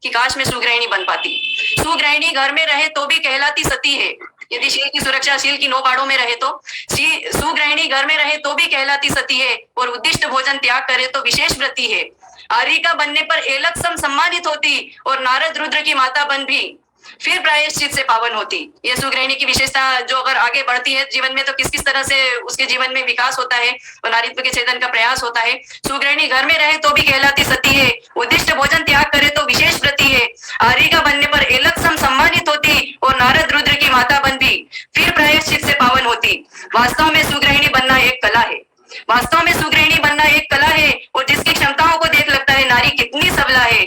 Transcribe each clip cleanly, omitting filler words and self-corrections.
कि काश मैं सुगृहिणी बन पाती। सुगृहिणी घर में रहे तो भी कहलाती सती है। यदि शील की सुरक्षा शील की 9 बाड़ों में रहे तो सुगृहिणी घर में रहे तो भी कहलाती सती है और उद्दिष्ट भोजन त्याग करे तो विशेष व्रती है। आर्यिका बनने पर एलक सम सम्मानित होती और नारद रुद्र की माता बन भी फिर प्रायश्चित से पावन होती। ये सुगृहिणी की विशेषता जो अगर आगे बढ़ती है जीवन में तो किस किस तरह से उसके जीवन में विकास होता है और नारीत्व के छेदन का प्रयास होता है। सुगृहिणी घर में रहे तो भी कहलाती सती है, उद्दिष्ट भोजन त्याग करे तो विशेष व्रती है। आर्यिका बनने पर एलक सम सम्मानित होती और नारद रुद्र की माता बन भी फिर प्रायश्चित से पावन होती। वास्तव में सुगृहिणी बनना एक कला है। वास्तव में सुगृहिणी बनना एक कला है और जिसकी क्षमताओं को देख लगता है नारी कितनी सबला है।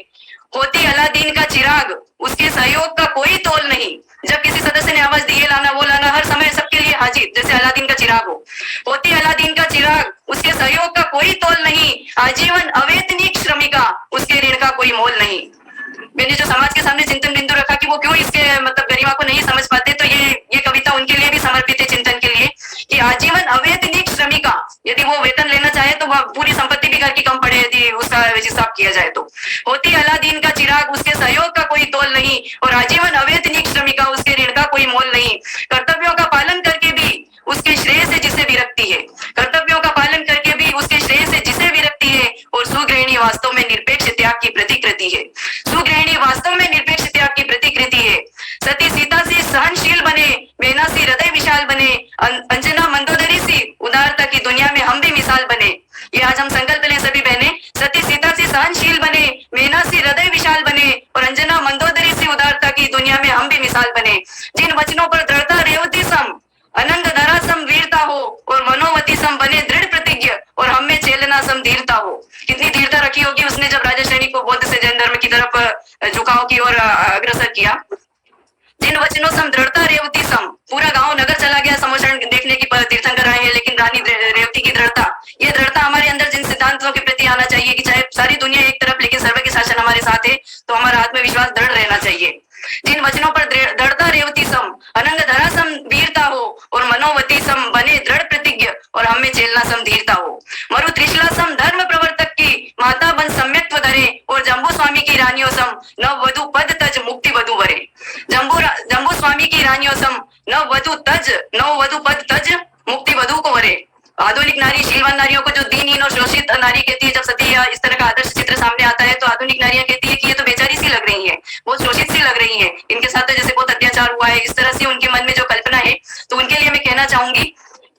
होती अलादीन का चिराग, उसके सहयोग का कोई तोल नहीं। जब किसी सदस्य ने आवाज दी ये लाना वो लाना, हर समय सबके लिए हाजिर, जैसे अलादीन का चिराग हो। होती अलादीन का चिराग, उसके सहयोग का कोई तोल नहीं। आजीवन अवेतनिक श्रमिका, उसके ऋण का कोई मोल नहीं। मैंने जो समाज के सामने चिंतन बिंदु रखा कि वो क्यों इसके मतलब गरिमा को नहीं समझ पाते, तो ये कविता उनके लिए भी समर्पित है चिंतन के लिए कि आजीवन अवेतनिक श्रमिका, यदि वो वेतन लेना चाहे तो वह पूरी संपत्ति भी घर की कम पड़े यदि उसका हिसाब किया जाए तो। होती अलादीन का चिराग, उसके सहयोग का कोई तोल नहीं और आजीवन अवेतनिक श्रमिका, उसके ऋण का कोई मोल नहीं। कर्तव्यों का पालन करके भी उसके श्रेय से जिसे विरक्ति है, कर्तव्यों का पालन करके भी उसके श्रेय से जिसे विरक्ति है। और सुगृहिणी वास्तव में निरपेक्ष त्याग की प्रतिकृति है। सुगृहिणी वास्तव में निरपेक्ष त्याग की प्रतिकृति है। सती सीता सी सहनशील बने, मेना सी हृदय विशाल बने, अंजना मंदोदरी सी उदारता की दुनिया में हम भी मिसाल बने। ये आज हम संकल्प लें सभी बहनें, सती सीता सी सहनशील बने, मेना सी हृदय विशाल बने और अंजना मंदोदरी सी उदारता की दुनिया में हम भी मिसाल बने। जिन वचनों पर दृढ़ता रेवती सम, अनंग धरा सम वीरता हो और मनोवती सम बने दृढ़ प्रतिज्ञ और हम में चेलना सम धीरता हो। कितनी धीरता रखी होगी उसने जब राजा श्रेणी को बौद्ध से जैन धर्म की तरफ झुकाव की ओर अग्रसर किया। जिन वचनों सम दृढ़ता रेवती सम, पूरा गांव नगर चला गया समोषण देखने की तीर्थंकर आए हैं, लेकिन रानी रेवती की दृढ़ता, ये दृढ़ता हमारे अंदर जिन सिद्धांतों के प्रति आना चाहिए कि चाहे सारी दुनिया एक तरफ लेकिन सर्व के शासन हमारे साथ है, तो हमारा आत्मविश्वास दृढ़ रहना चाहिए। जिन वचनों पर दृढ़ता रेवती सम, अनंग धरा सम वीरता हो और मनोवती सम बने दृढ़ प्रतिज्ञ और हम में चेलना सम धीरता हो। मरु त्रिशला सम धर्म प्रवर्तक की माता बन सम्यक्त्व धरे और जम्बू स्वामी की रानियों सम नव वधु पद तज मुक्ति वधु वरे। जम्बू स्वामी की रानियों सम नव वधु पद तज मुक्ति वधु को वरे। आधुनिक नारी शीलवान नारियों को जो दीनहीन और शोषित नारी कहती है, जब सती या इस तरह का आदर्श चित्र सामने आता है तो आधुनिक नारियां कहती है कि ये तो बेचारी सी लग रही है, बहुत शोषित सी लग रही है, इनके साथ तो जैसे बहुत अत्याचार हुआ है, इस तरह से उनके मन में जो कल्पना है। तो उनके लिए मैं कहना चाहूंगी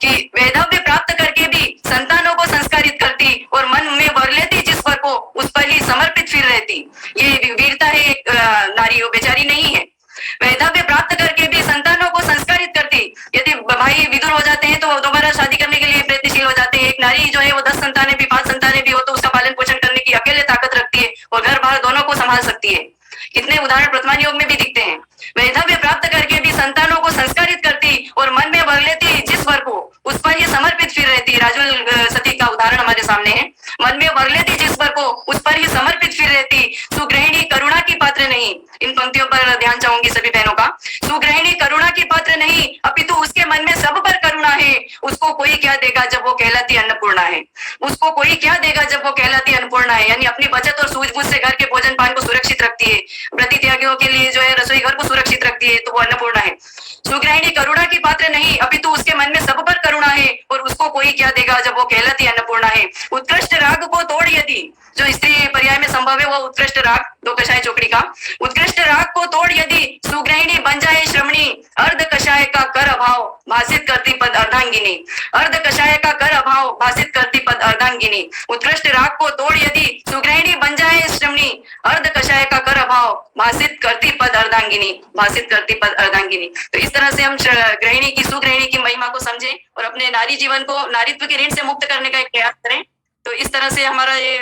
कि वैधव्य प्राप्त करके भी संतानों को संस्कारित करती और मन में वर लेती जिस पर को उस पर ही समर्पित फिर रहती। ये वीरता है एक नारी, वो बेचारी नहीं है। वैधव्य प्राप्त करके भी संतानों को संस्कारित करती। यदि भाई विदुर हो जाते हैं तो वो दोबारा शादी करने के लिए प्रयत्नशील हो जाते हैं। एक नारी जो है वो 10 संतानें भी 5 संतानें भी हो तो उसका पालन पोषण करने की अकेले ताकत रखती है और घर बार दोनों को संभाल सकती है। कितने उदाहरण वर्तमान योग में भी दिखते हैं। वैधव्य प्राप्त करके भी संतानों को संस्कारित करती और मन में वर लेती जिस वर को उस पर ही समर्पित फिर रहती। राजुल सती का उदाहरण हमारे सामने है। मन में वर लेती जिस वर को उस पर ही समर्पित फिर रहती। सुगृहिणी करुणा की पात्र नहीं। इन पंक्तियों पर ध्यान चाहूंगी सभी बहनों का। सुगृहिणी करुणा की पात्र नहीं अपितु उसके मन में सब पर करुणा है। उसको कोई क्या देगा जब वो कहलाती अन्नपूर्णा है। उसको कोई क्या देगा जब वो कहलाती अन्नपूर्णा है, यानी अपनी बचत और सूझबूझ से घर के भोजन पान को सुरक्षित रखती है। व्रती त्यागियों के लिए जो है रसोई घर को सुरक्षित रखती है, तो वो अन्नपूर्णा है। सुगृहिणी करुणा की पात्र नहीं अपितु उसके मन में सब पर करुणा है और उसको कोई क्या देगा जब वो कहलाती अन्नपूर्णा है। उत्कृष्ट राग को तोड़ यदि, जो स्त्री पर्याय में संभव है वो उत्कृष्ट राग, 2 कषाय चौकड़ी का उत्कृष्ट राग को तोड़ यदि सुगृहिणी बन जाए श्रमणी। अर्ध कषाय का कर अभाव भाषित करती पद अर्धांगिनी। अर्ध कषाय का कर अभाव भाषित करती पद अर्धांगिनी। उत्कृष्ट राग को तोड़ यदि सुगृहिणी बन जाए श्रमणी। अर्ध कषाय का कर अभाव भाषित करती पद अर्धांगिनी। भाषित करती पद अर्धांगिनी। तो इस तरह से हम गृहिणी की सुगृहिणी की महिमा को समझें और अपने नारी जीवन को नारीत्व के ऋण से मुक्त करने का एक प्रयास करें। तो इस तरह से हमारा ये